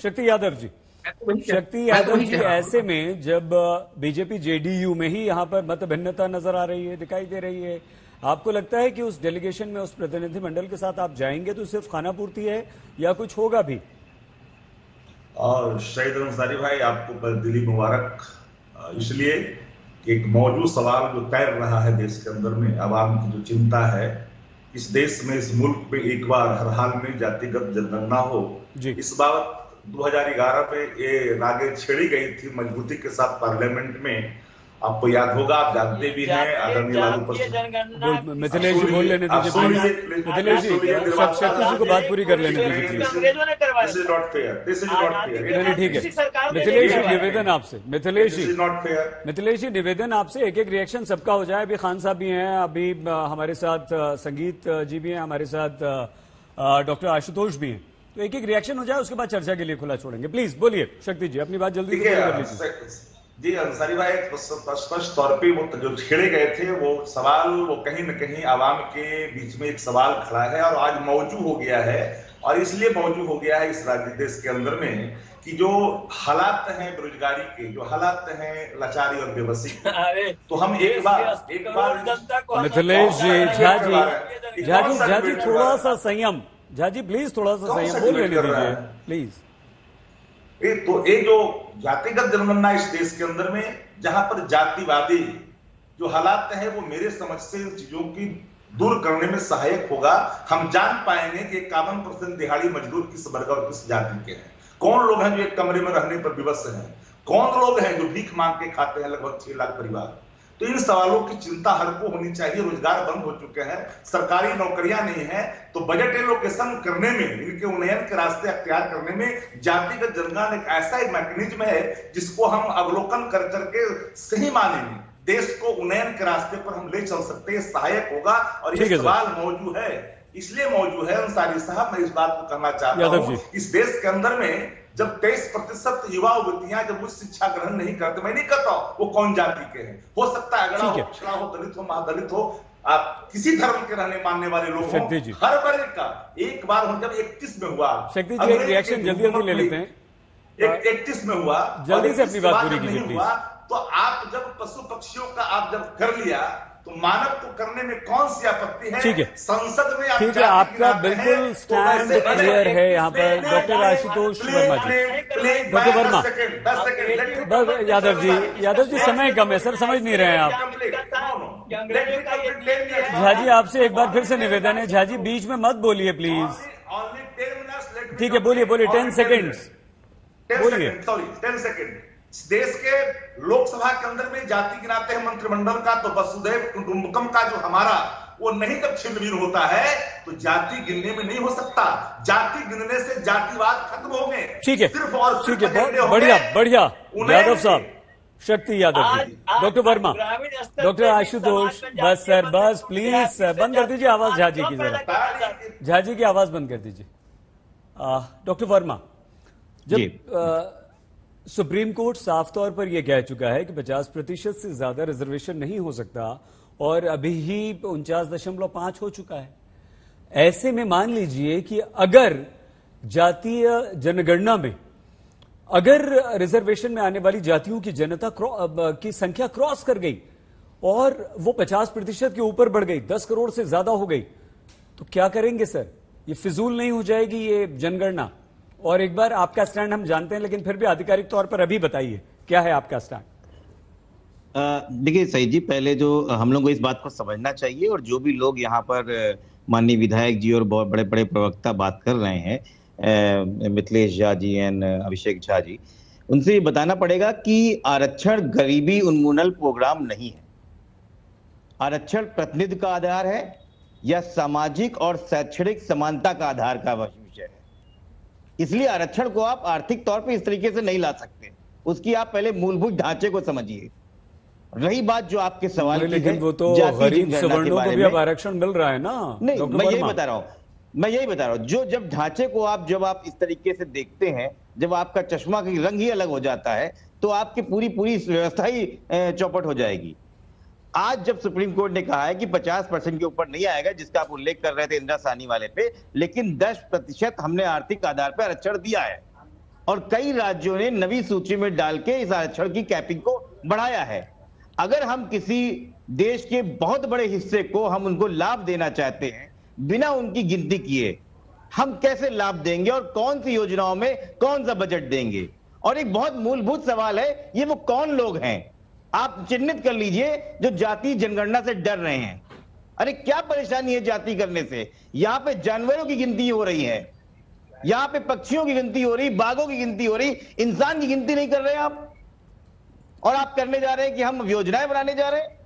शक्ति यादव जी, शक्ति यादव जी, ऐसे में जब बीजेपी जेडीयू में ही यहाँ पर मत भिन्नता नजर आ रही है, दिखाई दे रही है, आपको लगता है कि उस डेलीगेशन में, उस प्रतिनिधिमंडल के साथ आप जाएंगे तो सिर्फ खाना पूर्ति है या कुछ होगा भी? और शहीद अंसारी भाई, आपको दिली मुबारक, इसलिए कि एक मौजूद सवाल जो तैर रहा है देश के अंदर में, आवाम की जो चिंता है, इस देश में, इस मुल्क में एक बार हर हाल में जातिगत जनगणना हो, इस बाबत 2011 में ये रागे छेड़ी गई थी मजबूती के साथ पार्लियामेंट में। आपको याद होगा, आप जानते भी हैं, आदरणीय लालू प्रसाद। मिथिलेश जी बोल लेने दीजिए, मिथिलेश जी, शक्ति जी को बात पूरी कर लेने दीजिए। This is not fair, this is not fair. नहीं, ठीक है मिथिलेश जी, निवेदन आपसे, मिथिलेश जी निवेदन आपसे, एक एक रिएक्शन सबका हो जाए। अभी खान साहब भी हैं, अभी हमारे साथ संगीत जी भी हैं, हमारे साथ डॉक्टर आशुतोष भी हैं, तो एक एक रिएक्शन हो जाए, उसके बाद चर्चा के लिए खुला छोड़ेंगे। प्लीज बोलिए शक्ति जी, अपनी बात जल्दी से कर लीजिए। जी अंसारी भाई, स्पष्ट तौर पे वो जो छेड़े गए थे वो सवाल, वो कहीं न कहीं आवाम के बीच में एक सवाल खड़ा है और आज मौजूद हो गया है। और इसलिए मौजूद हो गया है इस राज्य देश के अंदर में कि जो हालात हैं बेरोजगारी के, जो हालात हैं लाचारी और बेबसी के, तो हम एक बार मिथिलेश जी, झा जी थोड़ा सा संयम, झा जी प्लीज थोड़ा सा संयम, बोल लेने दीजिए प्लीज। तो ये जो जातिगत जनगणना इस देश के अंदर में, जहां पर जातिवादी जो हालात है, वो मेरे समझ से इन चीजों की दूर करने में सहायक होगा। हम जान पाएंगे कि 51% दिहाड़ी मजदूर किस वर्ग और किस जाति के हैं, कौन लोग हैं जो एक कमरे में रहने पर विवश हैं, कौन लोग हैं जो भीख मांग के खाते हैं, लगभग 6 लाख परिवार। तो इन सवालों की चिंता हर को होनी चाहिए। रोजगार बंद हो चुके हैं, सरकारी नौकरियां नहीं है, तो बजट एलोकेशन करने में, इनके उन्नयन के रास्ते अख्तियार करने में जातिगत जनगणना एक ऐसा एक मैकेनिज्म है जिसको हम अवलोकन कर करके सही माने में देश को उन्नयन के रास्ते पर हम ले चल सकते हैं, सहायक होगा। और ये सवाल मौजूद है, इसलिए मौजूद है अंसारी साहब, मैं इस बात को कहना चाहता हूँ, इस देश के अंदर में जब 23% युवा युवतियां जब उच्च शिक्षा ग्रहण नहीं करते, मैं नहीं कहता वो कौन जाति के हैं, हो सकता है अगर हो, पिछड़ा हो, दलित हो, महादलित हो, आप किसी धर्म के रहने मानने वाले लोग हो, हर वर्ग का एक बार हो। जब 31 में हुआ, शक्ति जी एक रिएक्शन जल्दी ले लेते हैं, 31 में हुआ, जल्दी से अपनी बात पूरी कीजिए प्लीज। तो आप जब पशु पक्षियों का आप जब कर लिया, तो मानव को करने में कौन सी आपत्ति है? ठीक है, संसद में ठीक है, आपका बिल्कुल स्टैंड क्लियर है यहाँ पर। डॉक्टर आशुतोष वर्मा जी, डॉक्टर वर्मा, बस यादव जी समय कम है सर, समझ नहीं रहे हैं आप। झा जी आपसे एक बार फिर से निवेदन है, झा जी बीच में मत बोलिए प्लीज। ठीक है, बोलिए 10 सेकेंड्स बोलिए। 10 सेकेंड। देश के लोकसभा के अंदर में जाति गिनाते हैं मंत्रिमंडल का, तो वसुधैव कुटुंबकम का जो हमारा वो नहीं जब छिन्न होता है तो जाति गिनने में नहीं हो सकता। जाति गिनने से जातिवाद खत्म हो गए। ठीक है, सिर्फ और ठीक है, बढ़िया यादव साहब, शक्ति यादव जी, डॉक्टर वर्मा, डॉक्टर आशुतोष, बस सर बस प्लीज बंद कर दीजिए आवाज झा जी की, जरा झा जी की आवाज बंद कर दीजिए। डॉक्टर वर्मा, जब सुप्रीम कोर्ट साफ तौर पर यह कह चुका है कि 50% से ज्यादा रिजर्वेशन नहीं हो सकता और अभी ही 49.5 हो चुका है, ऐसे में मान लीजिए कि अगर जातीय जनगणना में अगर रिजर्वेशन में आने वाली जातियों की जनता की संख्या क्रॉस कर गई और वो 50% के ऊपर बढ़ गई, 10 करोड़ से ज्यादा हो गई, तो क्या करेंगे सर? ये फिजूल नहीं हो जाएगी ये जनगणना? और एक बार आपका स्टैंड हम जानते हैं, लेकिन फिर भी आधिकारिक तौर पर अभी बताइए क्या है आपका स्टैंड? देखिए सही जी, पहले जो हम लोग को इस बात को समझना चाहिए, और जो भी लोग यहाँ पर माननीय विधायक जी और बहुत बड़े बड़े प्रवक्ता बात कर रहे हैं, मिथिलेश झा जी एंड अभिषेक झा जी, उनसे ये बताना पड़ेगा कि आरक्षण गरीबी उन्मूलन प्रोग्राम नहीं है। आरक्षण प्रतिनिधि का आधार है या सामाजिक और शैक्षणिक समानता का आधार का विषय है। इसलिए आरक्षण को आप आर्थिक तौर पे इस तरीके से नहीं ला सकते, उसकी आप पहले मूलभूत ढांचे को समझिए। रही बात जो आपके सवाल की, लेकिन वो तो गरीब सवर्णों को भी अब आरक्षण मिल रहा है ना। नहीं, मैं यही बता रहा हूं, जो जब ढांचे को जब आप इस तरीके से देखते हैं, जब आपका चश्मा का रंग ही अलग हो जाता है, तो आपकी पूरी व्यवस्था ही चौपट हो जाएगी। आज जब सुप्रीम कोर्ट ने कहा है कि 50% के ऊपर नहीं आएगा, जिसका आप उल्लेख कर रहे थे इंदिरा साहनी वाले पे, लेकिन 10% हमने आर्थिक आधार पर आरक्षण दिया है। और कई राज्यों ने नवी सूची में डाल के इस आरक्षण की कैपिंग को बढ़ाया है। अगर हम किसी देश के बहुत बड़े हिस्से को हम उनको लाभ देना चाहते हैं बिना उनकी गिनती किए, हम कैसे लाभ देंगे और कौन सी योजनाओं में कौन सा बजट देंगे? और एक बहुत मूलभूत सवाल है, ये वो कौन लोग हैं? आप चिन्हित कर लीजिए जो जाति जनगणना से डर रहे हैं। अरे क्या परेशानी है जाति करने से? यहां पे जानवरों की गिनती हो रही है, यहां पे पक्षियों की गिनती हो रही, बाघों की गिनती हो रही, इंसान की गिनती नहीं कर रहे आप। और आप करने जा रहे हैं कि हम योजनाएं बनाने जा रहे हैं।